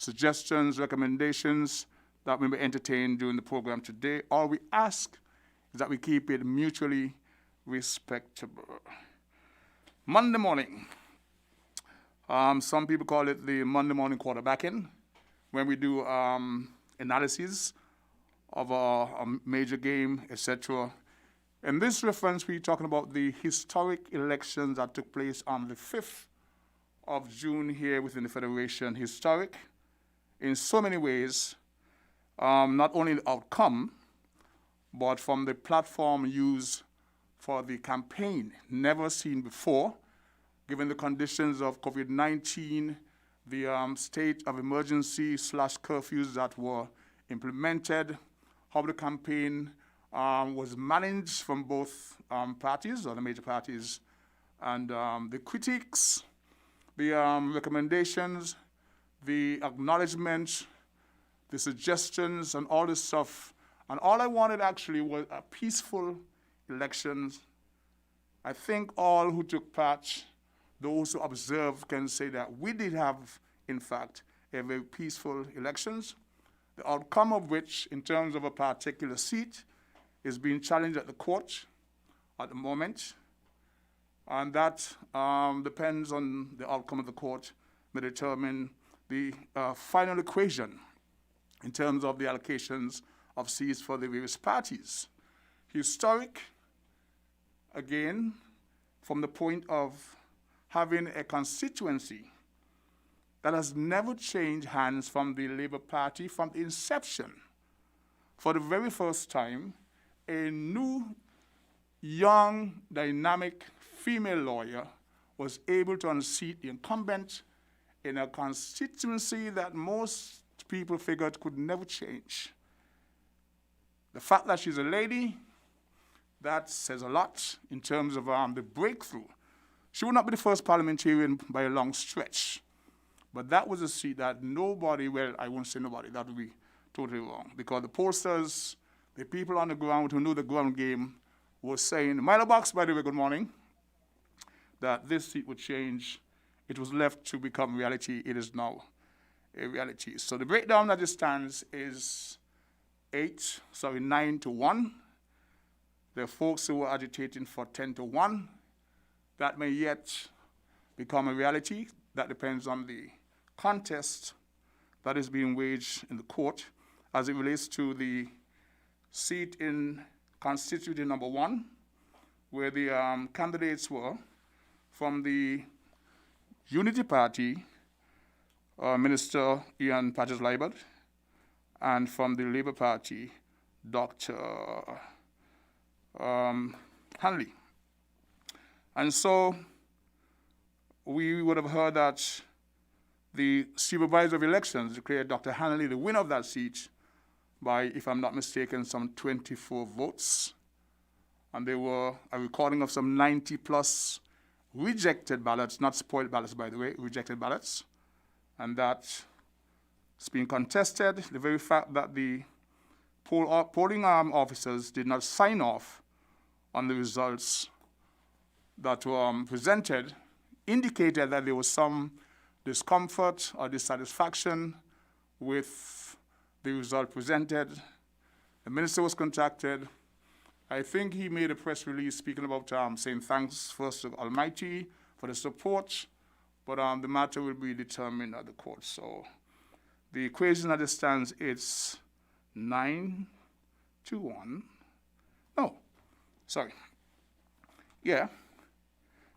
suggestions, recommendations that may be entertained during the program today. All we ask is that we keep it mutually respectable. Monday morning. Some people call it the Monday morning quarterbacking, when we do analysis of a major game, etc. In this reference, we're talking about the historic elections that took place on the 5th of June here within the Federation. Historic in so many ways, not only the outcome, but from the platform used for the campaign, never seen before, given the conditions of COVID-19, the state of emergency / curfews that were implemented, how the campaign was managed from both parties, or the major parties, and the critiques, the recommendations, the acknowledgement, the suggestions, and all this stuff. And all I wanted actually was a peaceful elections. I think all who took part, those who observed, can say that we did have, in fact, a very peaceful elections, the outcome of which, in terms of a particular seat, is being challenged at the court at the moment. And that depends on the outcome of the court, may determine the final equation in terms of the allocations of seats for the various parties. Historic, again, from the point of having a constituency that has never changed hands from the Labour Party from the inception. For the very first time, a new, young, dynamic female lawyer was able to unseat the incumbent in a constituency that most people figured could never change. The fact that she's a lady, that says a lot in terms of the breakthrough. She would not be the first parliamentarian by a long stretch, but that was a seat that nobody, well, I won't say nobody, that would be totally wrong, because the pollsters, the people on the ground who knew the ground game, were saying, Milo Box, by the way, good morning, that this seat would change. It was left to become reality. It is now a reality. So the breakdown as it stands is 9-1. There are folks who are agitating for 10-1. That may yet become a reality. That depends on the contest that is being waged in the court as it relates to the seat in constituency number 1, where the candidates were from the Unity Party, Minister Ian Patches-Libert, and from the Labour Party, Dr. Hanley. And so we would have heard that the supervisor of elections declared Dr. Hanley the winner of that seat by, if I'm not mistaken, some 24 votes. And there were a recording of some 90+ rejected ballots, not spoiled ballots, by the way, rejected ballots. And that's being contested. The very fact that the polling officers did not sign off on the results that were presented indicated that there was some discomfort or dissatisfaction with the result presented. The minister was contacted. I think he made a press release speaking about saying thanks first to Almighty for the support, but the matter will be determined at the court. So the equation as it stands, it's 9-1. No, sorry. Yeah,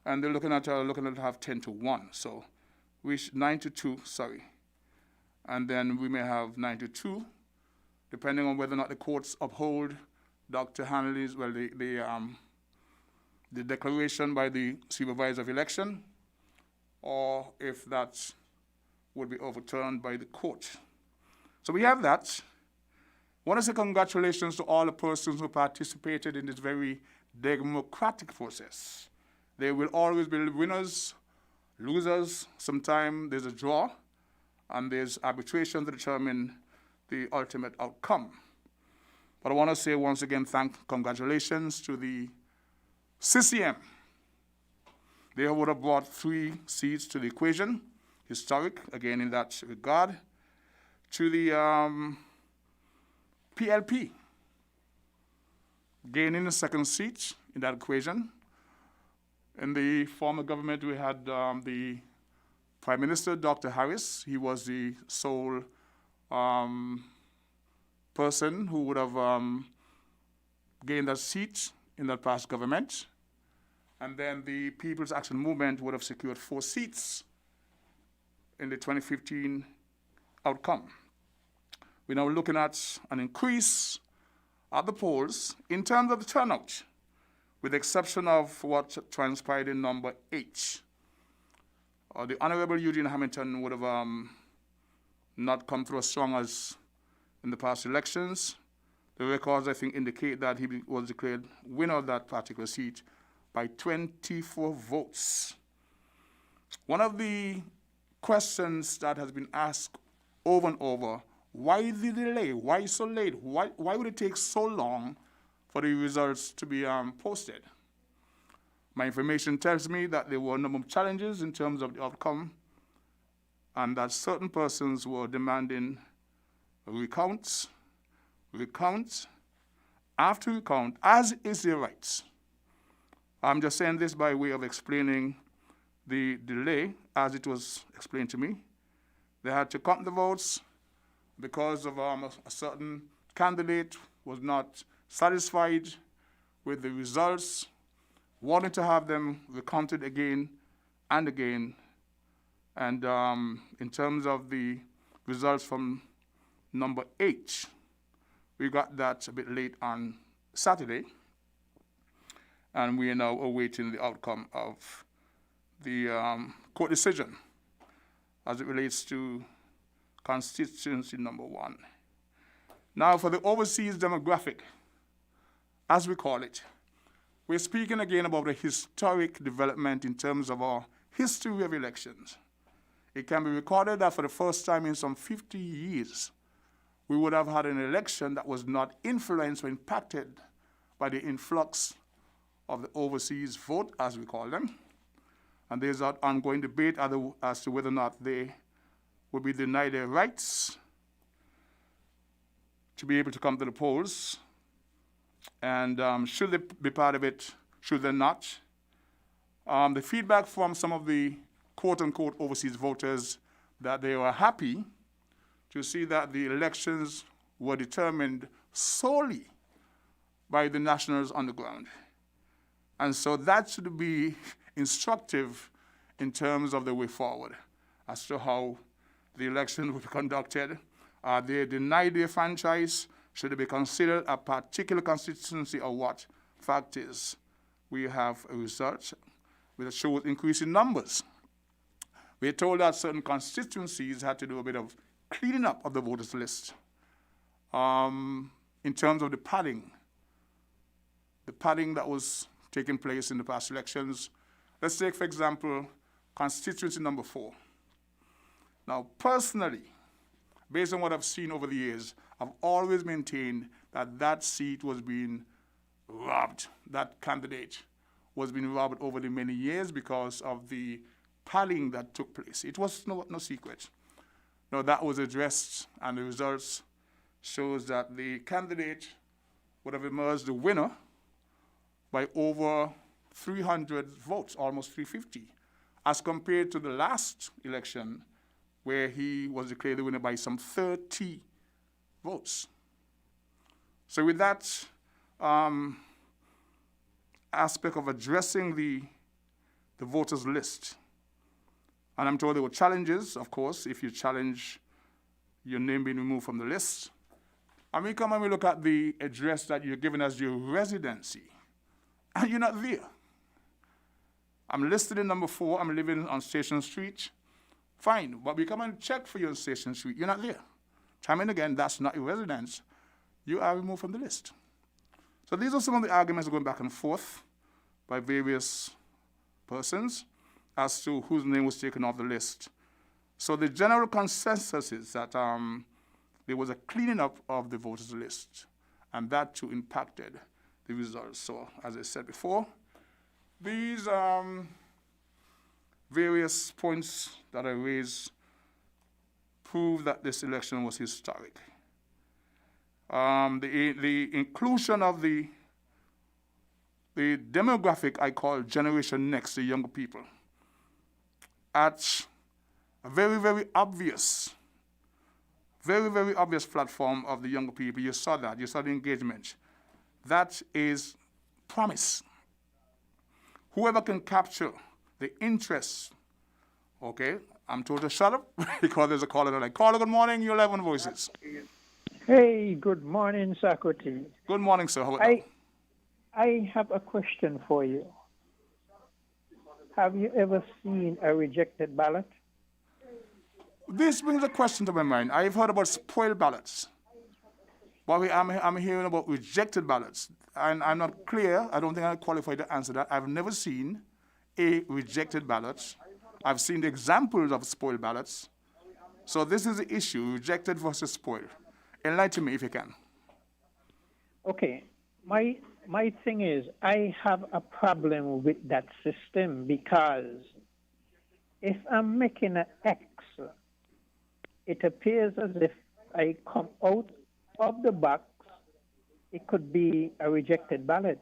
and they're looking at have 10-1. So we 9-2. Sorry, and then we may have 9-2, depending on whether or not the courts uphold Dr. Hanley's, well, the declaration by the supervisor of election, or if that would be overturned by the court. So we have that. I want to say congratulations to all the persons who participated in this very democratic process. There will always be winners, losers. Sometimes there's a draw, and there's arbitration to determine the ultimate outcome. But I want to say once again, congratulations to the CCM. They would have brought 3 seats to the equation, historic, again in that regard. to the PLP, gaining the second seat in that equation. In the former government, we had the Prime Minister, Dr. Harris. He was the sole person who would have gained that seat in that past government. And then the People's Action Movement would have secured 4 seats in the 2015 outcome. We're now looking at an increase at the polls in terms of the turnout, with the exception of what transpired in number 8. The Honorable Eugene Hamilton would have not come through as strong as in the past elections. The records, I think, indicate that he was declared winner of that particular seat by 24 votes. One of the questions that has been asked over and over, why the delay? Why so late? Why would it take so long for the results to be posted? My information tells me that there were a number of challenges in terms of the outcome, and that certain persons were demanding recounts, after recount, as is their rights. I'm just saying this by way of explaining the delay as it was explained to me. They had to count the votes because of a certain candidate was not satisfied with the results, wanted to have them recounted again and again. And in terms of the results from number 8, we got that a bit late on Saturday, and we are now awaiting the outcome of the court decision as it relates to constituency number 1. Now, for the overseas demographic, as we call it, we're speaking again about a historic development in terms of our history of elections. It can be recorded that for the first time in some 50 years, we would have had an election that was not influenced or impacted by the influx of the overseas vote, as we call them. And there's an ongoing debate as to whether or not they will be denied their rights to be able to come to the polls. And should they be part of it, should they not? The feedback from some of the quote-unquote overseas voters that they were happy to see that the elections were determined solely by the nationals on the ground. And so that should be instructive in terms of the way forward as to how the election will be conducted. Are they denied their franchise? Should it be considered a particular constituency or what? Fact is, we have a result which shows increasing numbers. We are told that certain constituencies had to do a bit of cleaning up of the voters list in terms of the padding that was taking place in the past elections. Let's take, for example, constituency number 4. Now, personally, based on what I've seen over the years, I've always maintained that that seat was being robbed. That candidate was being robbed over the many years because of the padding that took place. It was no secret. Now, that was addressed, and the results shows that the candidate would have emerged the winner by over 300 votes, almost 350, as compared to the last election where he was declared the winner by some 30 votes. So with that aspect of addressing the voters list, and I'm told there were challenges, of course, if you challenge your name being removed from the list. And we come and we look at the address that you're given as your residency, and you're not there. I'm listed in number 4, I'm living on Station Street. Fine, but we come and check for you on Station Street, you're not there. Time and again, that's not your residence. You are removed from the list. So these are some of the arguments going back and forth by various persons as to whose name was taken off the list. So the general consensus is that there was a cleaning up of the voters list, and that too impacted the results. So as I said before, these various points that I raised prove that this election was historic. The inclusion of the demographic I call Generation Next, the younger people, at a very, very obvious platform of the younger people. You saw that. You saw the engagement. That is promise. Whoever can capture the interest, okay, I'm told to shut up because there's a caller that I call. Good morning, you 11 voices. Hey, good morning, Socrates. Good morning, sir. How about that? I have a question for you. Have you ever seen a rejected ballot? This brings a question to my mind. I've heard about spoiled ballots, but I'm hearing about rejected ballots, and I'm not clear. I don't think I qualify to answer that. I've never seen a rejected ballot. I've seen the examples of spoiled ballots. So this is the issue: rejected versus spoiled. Enlighten me if you can. Okay, my thing is, I have a problem with that system because if I'm making an X, it appears as if I come out of the box, it could be a rejected ballot.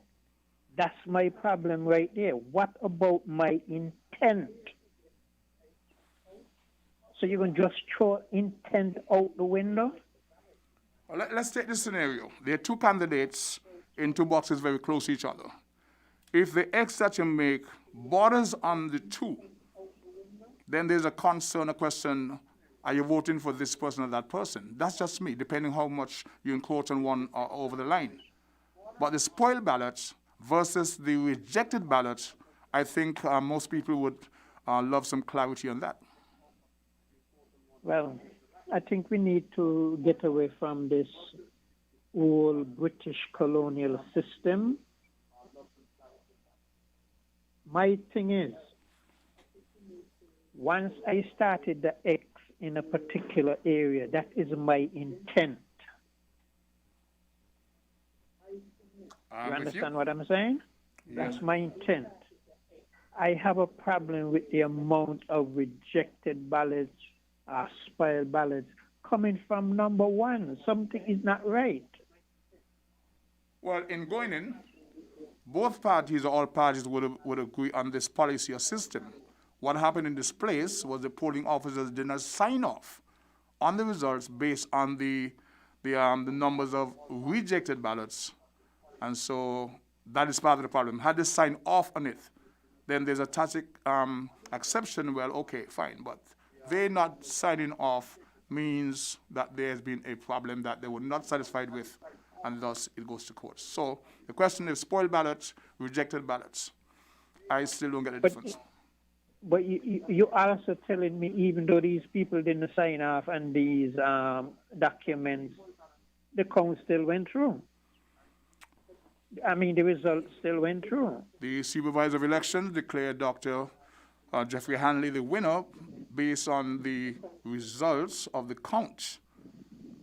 That's my problem right there. What about my intent? So you can just throw intent out the window? Well, let's take this scenario. There are two candidates in two boxes very close to each other. If the X that you make borders on the two, then there's a concern, a question, are you voting for this person or that person? That's just me, depending how much you encroach on one or over the line. But the spoiled ballots versus the rejected ballots, I think most people would love some clarity on that. Well, I think we need to get away from this old British colonial system. My thing is, once I started the X in a particular area, that is my intent. You understand what I'm saying? Yeah. That's my intent. I have a problem with the amount of rejected ballots, spoiled ballots coming from number one. Something is not right. Well, in going in, both parties or all parties would agree on this policy or system. What happened in this place was the polling officers did not sign off on the results based on the numbers of rejected ballots. And so that is part of the problem. Had they signed off on it, then there's a tacit exception. Well, okay, fine. But they not signing off means that there has been a problem that they were not satisfied with, and thus it goes to court. So the question is spoiled ballots, rejected ballots. I still don't get the difference. But you also telling me even though these people didn't sign off on these documents, the count still went through. I mean, the results still went through. The supervisor of elections declared Dr. Jeffrey Hanley the winner based on the results of the count.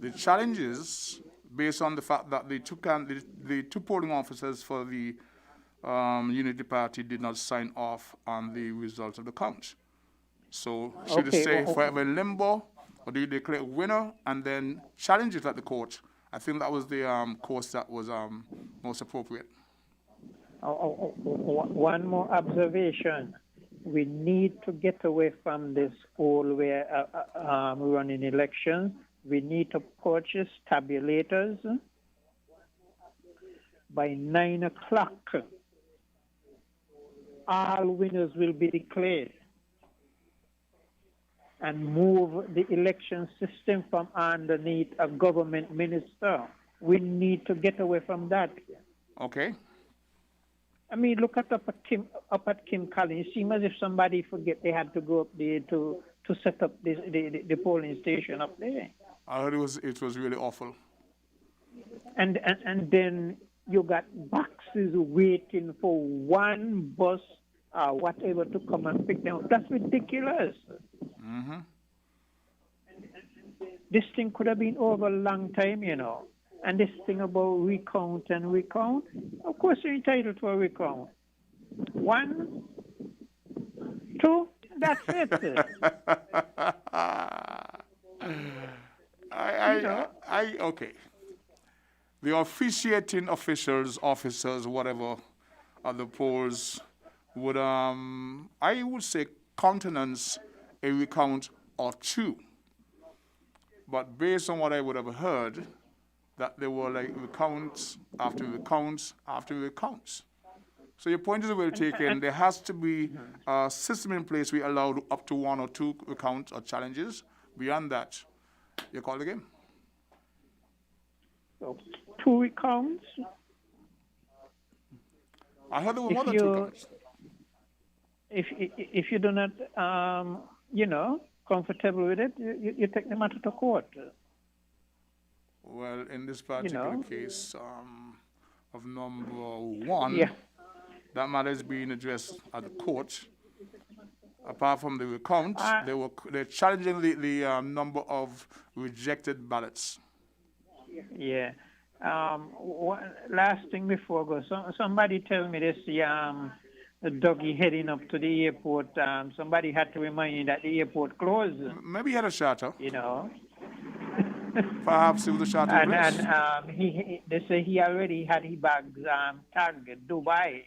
The challenge is based on the fact that the two polling officers for the Unity Party did not sign off on the results of the count. So should you say forever in limbo, or do you declare a winner and then challenge it at the court? I think that was the course that was most appropriate. One more observation. We need to get away from this whole way running elections. We need to purchase tabulators by 9 o'clock. All winners will be declared and move the election system from underneath a government minister. We need to get away from that. Okay. I mean, look at up at Kim Collins. It seems as if somebody forget they had to go up there to set up the polling station up there. I heard it was really awful. And then you got boxes waiting for one bus or whatever to come and pick them up. That's ridiculous. Mm-hmm. This thing could have been over a long time, you know. And this thing about recount, of course you're entitled to a recount. 1, 2, that's it. you know, Okay. The officiating officials, officers, whatever, at the polls would, I would say, countenance a recount or two. But based on what I would have heard, that there were like recounts after recounts after recounts. So your point is well taken. There has to be a system in place we allow up to one or two recounts or challenges. Beyond that, you call the game. so 2 recounts. I heard there were If more than two you recounts. if you do not you know, comfortable with it, you take the matter to court. Well, in this You particular know, case of number one, yeah. that matter is being addressed at the court. Apart from the recount, Uh, they're challenging the number of rejected ballots. yeah. Last thing before I go, somebody tell me this. The doggy heading up to the airport. Somebody had to remind you that the airport closed. Maybe he had a charter. You know. Perhaps it was a charter in And place. they say he already had his bags tagged Dubai.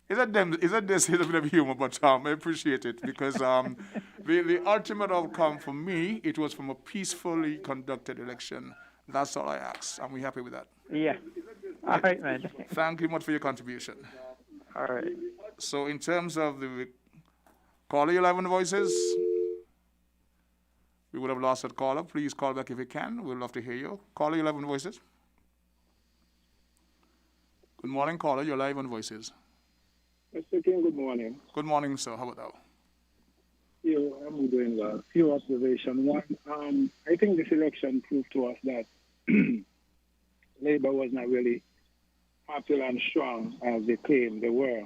Is that them? Is that this? Is a bit of humor, but I appreciate it because the ultimate outcome for me, it was from a peacefully conducted election. That's all I ask, and we're happy with that. Yeah. All right, man. Thank you much for your contribution. All right. So in terms of the caller, you live on the voices. We would have lost that caller. Please call back if you can. We'd love to hear you. Caller, you live on voices. Good morning, caller. You're live on voices. Mr. King, good morning. Good morning, sir. How about that? I'm doing well. Few observations. One, I think this election proved to us that Labour was not really popular and strong as they claimed they were.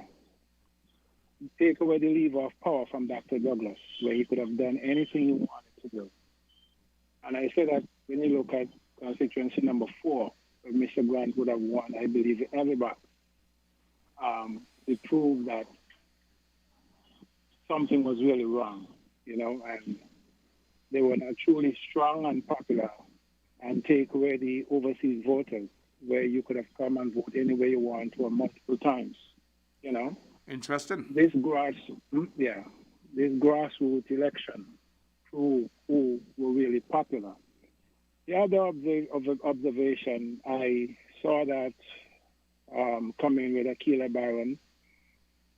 Take away the lever of power from Dr. Douglas, where he could have done anything he wanted to do. And I say that when you look at constituency number 4, where Mr. Grant would have won, I believe, everybody, it proved that something was really wrong, you know, and they were not truly strong and popular, and take away the overseas voters, where you could have come and vote any way you want or multiple times, you know. Interesting. This grassroots election proved who were really popular. The other observation, I saw that coming with Akila Barron.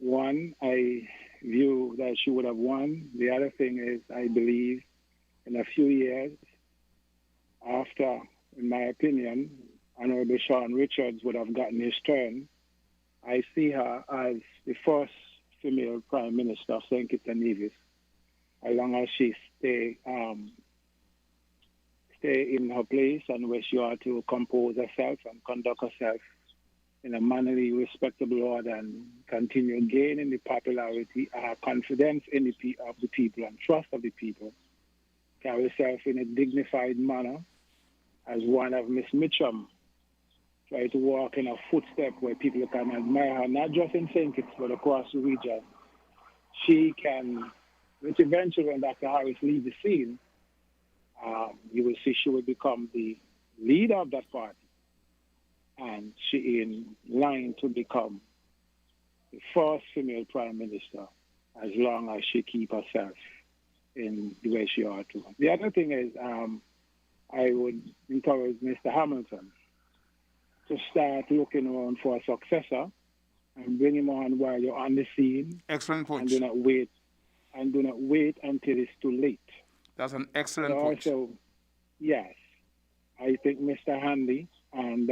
One, I view that she would have won. The other thing is, I believe in a few years after, in my opinion, Honorable Sean Richards would have gotten his turn. I see her as the first female Prime Minister of St. Kitts and Nevis, as long as she stay in her place and where she ought to compose herself and conduct herself in a mannerly, respectable order, and continue gaining the popularity, confidence in the people and trust of the people, carry herself in a dignified manner, as one of Miss Mitchum, try to walk in a footstep where people can admire her, not just in St. Kitts, but across the region. She can, which eventually when Dr. Harris leaves the scene, you will see she will become the leader of that party. And she in line to become the first female Prime Minister, as long as she keep herself in the way she ought to. The other thing is, I would encourage Mr. Hamilton to start looking around for a successor and bring him on while you're on the scene. Excellent point. And do not wait until it's too late. That's an excellent And point. also, yes, I think Mr. Hanley and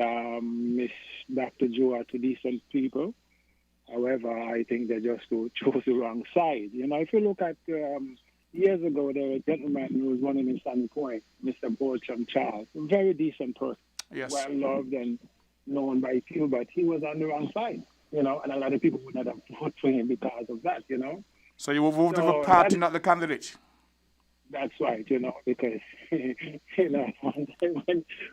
Miss Dr. Joe are two decent people. However, I think they just chose the wrong side. You know, if you look at years ago, there was a gentleman who was running in Sandy Point, Mr. Bertram Charles, a very decent person, Yes. well loved and known by few, but he was on the wrong side, you know, and a lot of people would not have voted for him because of that, you know. So you will vote for So the party, not the candidate. That's right, you know, because, you know,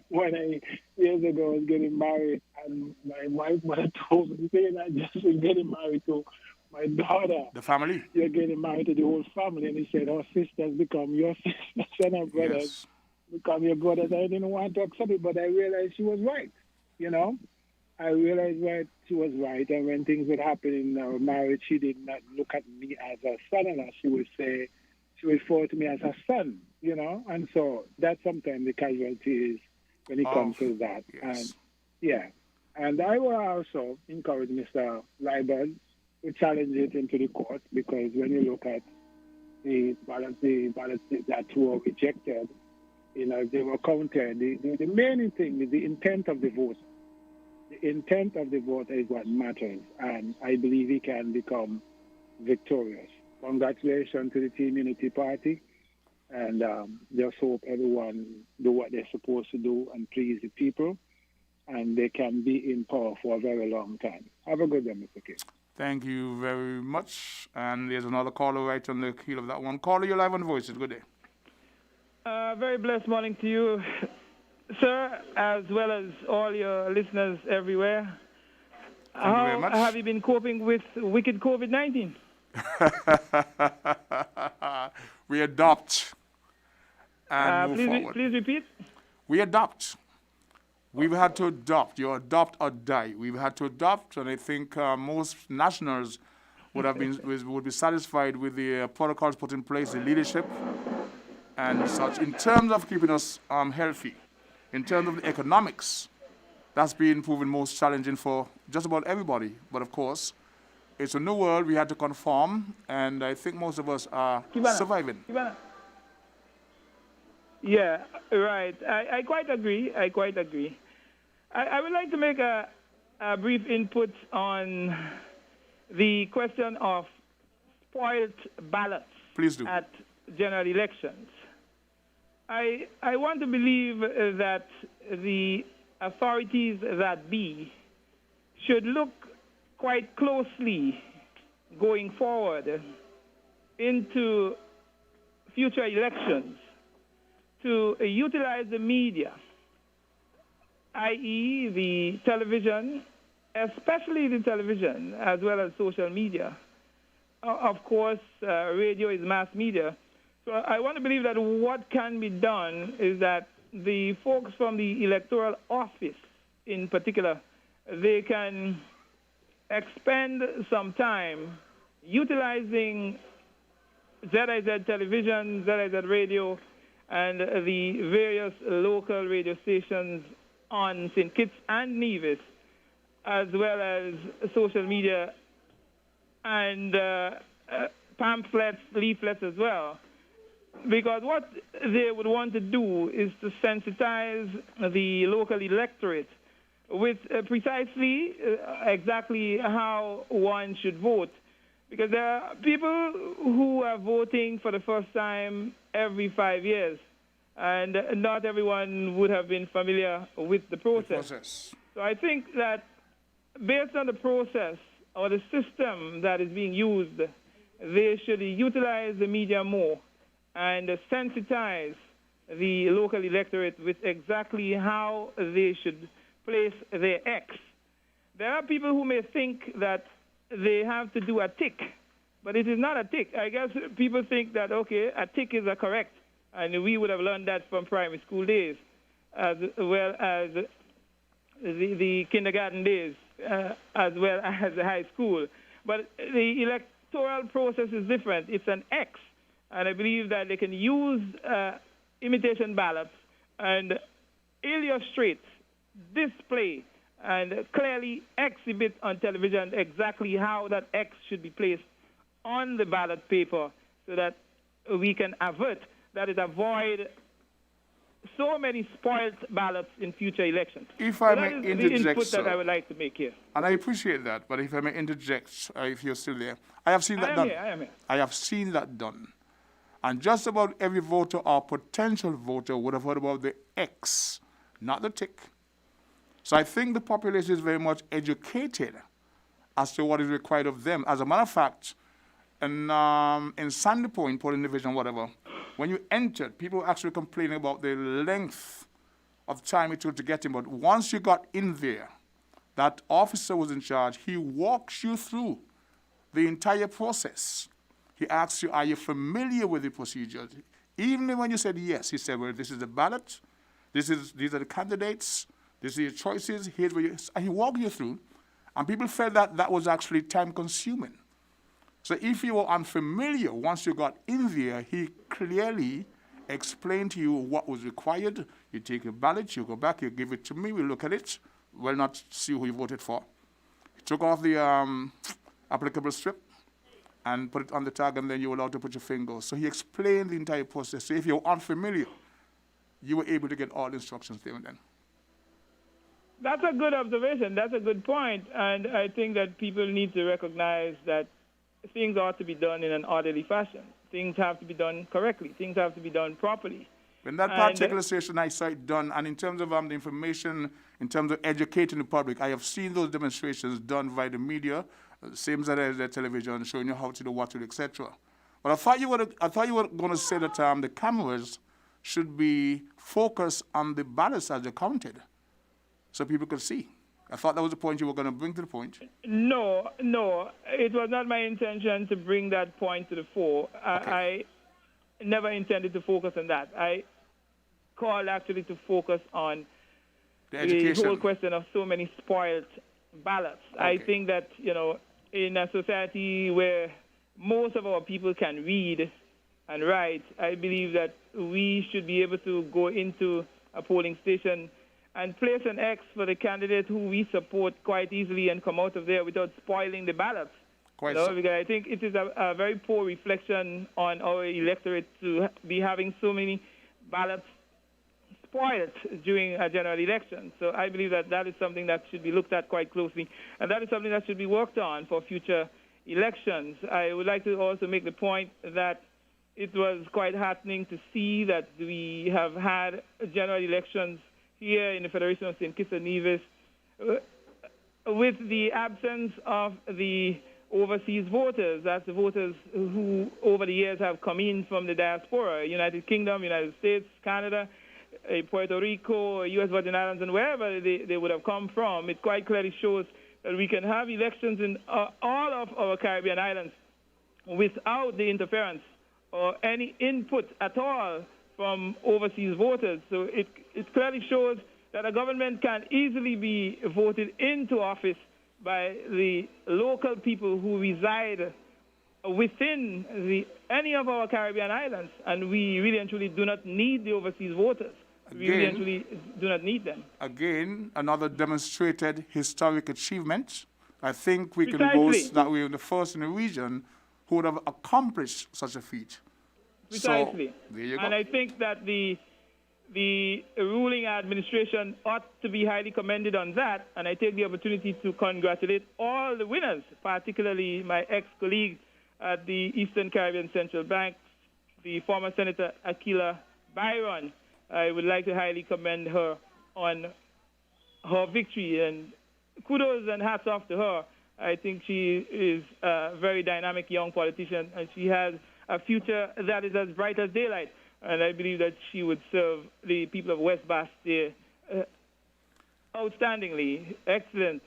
when I, years ago, was getting married, and my wife mother told me, saying I just was getting married to my daughter. The family. You're getting married to the whole family. And he said, our sisters become your sisters and our brothers. Yes. become your goddess. I didn't want to accept it, but I realized she was right. You know, I realized that she was right. And when things would happen in our marriage, she did not look at me as a son-in-law. She would say, she would refer to me as her son, you know. And so that's sometimes the casualty is when it Oh, comes to that. And yes. yeah. And I will also encourage Mr. Liebert to challenge it into the court because when you look at the ballots that were rejected, you know, they were counted. The main thing is the intent of the vote. The intent of the vote is what matters, and I believe he can become victorious. Congratulations to the Team Unity Party, and just hope everyone do what they're supposed to do and please the people, and they can be in power for a very long time. Have a good day, Mr. King. Thank you very much. And there's another caller right on the heel of that one. Caller, you're live on Voices. Good day. Very blessed morning to you, sir, as well as all your listeners everywhere. Thank you very How much. have you been coping with wicked COVID-19? We adopt and move Please, forward. please repeat. We adopt. We've had to adopt. You adopt or die. We've had to adopt, and I think most nationals would be satisfied with the protocols put in place, the leadership and such. In terms of keeping us healthy, in terms of the economics, that's been proven most challenging for just about everybody. But of course, it's a new world. We had to conform, and I think most of us are surviving. Yeah, right. I quite agree. I would like to make a brief input on the question of spoiled ballots Please do. at general elections. I want to believe that the authorities that be should look quite closely going forward into future elections to utilize the media, i.e. the television, especially the television, as well as social media. Of course, radio is mass media. So I want to believe that what can be done is that the folks from the electoral office in particular, they can expend some time utilizing ZIZ television, ZIZ radio, and the various local radio stations on St. Kitts and Nevis, as well as social media and pamphlets, leaflets as well. Because what they would want to do is to sensitize the local electorate with precisely exactly how one should vote. Because there are people who are voting for the first time every 5 years, and not everyone would have been familiar with the process. So I think that based on the process or the system that is being used, they should utilize the media more and sensitize the local electorate with exactly how they should place their X. There are people who may think that they have to do a tick, but it is not a tick. I guess people think that, okay, a tick is a correct, and we would have learned that from primary school days, as well as the kindergarten days, as well as the high school. But the electoral process is different. It's an X, and I believe that they can use imitation ballots and illustrate, display, and clearly exhibit on television exactly how that X should be placed on the ballot paper so that we can avert, that is, avoid so many spoiled ballots in future elections. If I may that is interject, the input sir, that I would like to make here. and I appreciate that, but if I may interject, if you're still there, I have seen that done. I am here. I have seen that done. And just about every voter or potential voter would have heard about the X, not the tick. So I think the population is very much educated as to what is required of them. As a matter of fact, in Sandy Point, Portland Division, whatever, when you entered, people were actually complaining about the length of time it took to get in. But once you got in there, that officer was in charge. He walks you through the entire process. He asks you, are you familiar with the procedures? Even when you said yes, he said, well, this is the ballot, these are the candidates, these are your choices, here's where you, and he walked you through, and people felt that that was actually time consuming. So if you were unfamiliar, once you got in there, he clearly explained to you what was required. You take your ballot, you go back, you give it to me, we look at it, we'll not see who you voted for. He took off the applicable strip and put it on the tag, and then you were allowed to put your finger. So he explained the entire process. So if you're unfamiliar, you were able to get all the instructions there and then. That's a good observation. That's a good point. And I think that people need to recognize that things ought to be done in an orderly fashion. Things have to be done correctly. Things have to be done properly. In that particular session, I saw it done, and in terms of the information, in terms of educating the public, I have seen those demonstrations done by the media, same as the television, showing you how to do what to do, etc. But I thought you were going to say that the cameras should be focused on the ballots as they're counted, so people could see. I thought that was the point you were going to bring to the point. No, it was not my intention to bring that point to the fore. Okay. I never intended to focus on that. I called actually to focus on the whole question of so many spoiled ballots. Okay. I think that, in a society where most of our people can read and write, I believe that we should be able to go into a polling station and place an X for the candidate who we support quite easily and come out of there without spoiling the ballots. Because I think it is a very poor reflection on our electorate to be having so many ballots spoiled during a general election. So I believe that that is something that should be looked at quite closely, and that is something that should be worked on for future elections. I would like to also make the point that it was quite heartening to see that we have had general elections here in the Federation of St. Kitts and Nevis with the absence of the overseas voters. That's the voters who over the years have come in from the diaspora, United Kingdom, United States, Canada, Puerto Rico, U.S. Virgin Islands, and wherever they would have come from. It quite clearly shows that we can have elections in all of our Caribbean islands without the interference or any input at all from overseas voters. So it clearly shows that a government can easily be voted into office by the local people who reside within any of our Caribbean islands, and we really and truly do not need the overseas voters. We really and truly do not need them. Again, another demonstrated historic achievement. I think we can boast that we are the first in the region who would have accomplished such a feat. Precisely. So, there you go. And I think that the ruling administration ought to be highly commended on that, and I take the opportunity to congratulate all the winners, particularly my ex-colleague at the Eastern Caribbean Central Bank, the former Senator Aquila Byron. I would like to highly commend her on her victory, and kudos and hats off to her. I think she is a very dynamic young politician, and she has a future that is as bright as daylight. And I believe that she would serve the people of West Bastille outstandingly. Excellent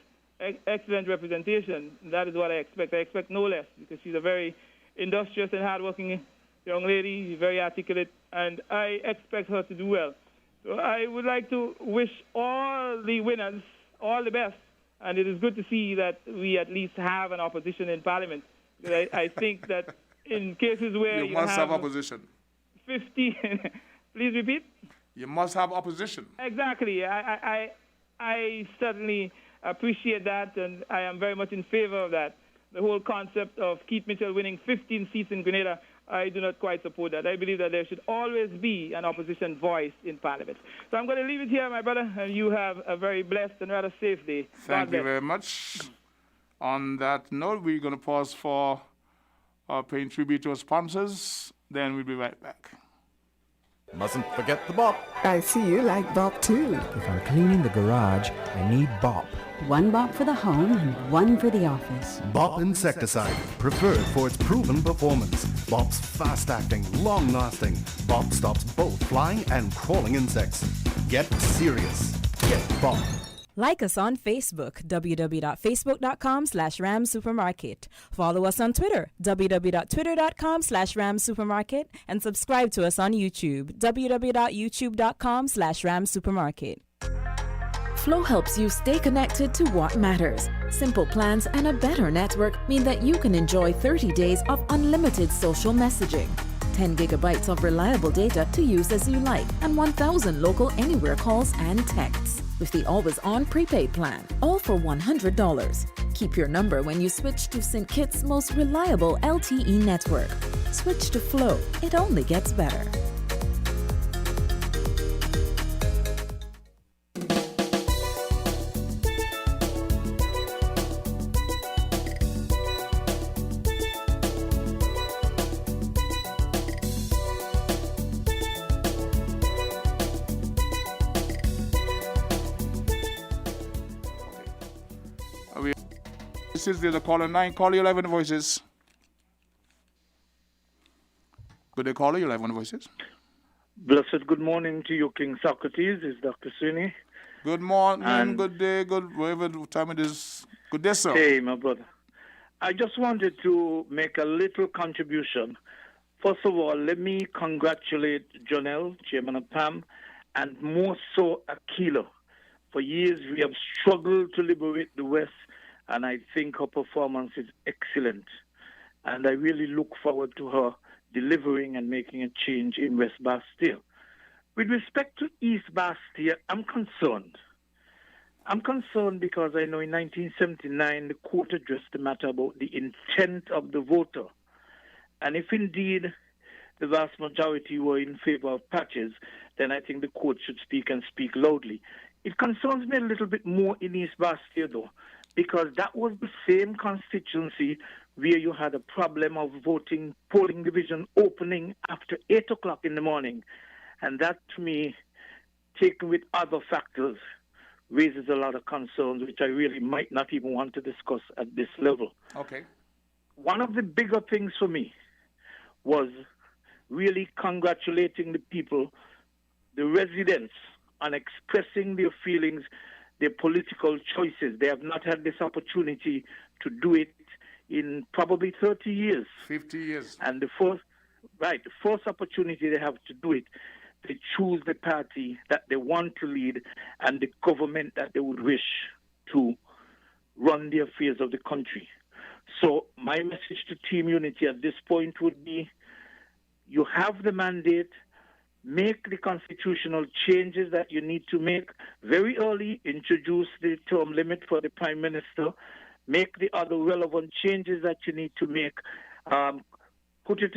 representation. That is what I expect. I expect no less, because she's a very industrious and hardworking young lady, very articulate, and I expect her to do well. So I would like to wish all the winners all the best, and it is good to see that we at least have an opposition in Parliament. I think that in cases where you must have opposition. 50, please repeat? You must have opposition. Exactly. I certainly appreciate that, and I am very much in favor of that. The whole concept of Keith Mitchell winning 15 seats in Grenada, I do not quite support that. I believe that there should always be an opposition voice in Parliament. So I'm going to leave it here, my brother, and you have a very blessed and rather safe day. Thank you very much. On that note, we're going to pause for paying tribute to our sponsors. Then we'll be right back. Mustn't forget the bop. I see you like bop too. If I'm cleaning the garage, I need bop. One bop for the home and one for the office. Bop insecticide, preferred for its proven performance. Bop's fast-acting, long-lasting. Bop stops both flying and crawling insects. Get serious. Get Bop. Like us on Facebook, www.facebook.com/ramsupermarket. Follow us on Twitter, www.twitter.com/ramsupermarket. And subscribe to us on YouTube, www.youtube.com/ramsupermarket. Flow helps you stay connected to what matters. Simple plans and a better network mean that you can enjoy 30 days of unlimited social messaging, 10 gigabytes of reliable data to use as you like, and 1,000 local anywhere calls and texts. With the always-on prepaid plan, all for $100. Keep your number when you switch to St. Kitts' most reliable LTE network. Switch to Flow. It only gets better. This is the caller 9. Caller 11 voices. Good day, caller 11 voices. Blessed good morning to you, King Socrates. It's Dr. Sweeney. Good morning, good day, good whatever time it is. Good day, sir. Hey, my brother. I just wanted to make a little contribution. First of all, let me congratulate Jonelle, Chairman of PAM, and more so Aquila. For years, we have struggled to liberate the West, and I think her performance is excellent. And I really look forward to her delivering and making a change in West Bastille. With respect to East Bastille, I'm concerned. I'm concerned because I know in 1979 the court addressed the matter about the intent of the voter. And if indeed the vast majority were in favor of patches, then I think the court should speak and speak loudly. It concerns me a little bit more in East Bastille, though, because that was the same constituency where you had a problem of polling division opening after 8 o'clock in the morning. And that, to me, taken with other factors, raises a lot of concerns, which I really might not even want to discuss at this level. Okay. One of the bigger things for me was really congratulating the people, the residents, on expressing their feelings, their political choices. They have not had this opportunity to do it in probably 30 years. 50 years. And the first opportunity they have to do it, they choose the party that they want to lead and the government that they would wish to run the affairs of the country. So my message to Team Unity at this point would be, you have the mandate, make the constitutional changes that you need to make very early, introduce the term limit for the Prime Minister, make the other relevant changes that you need to make, put it in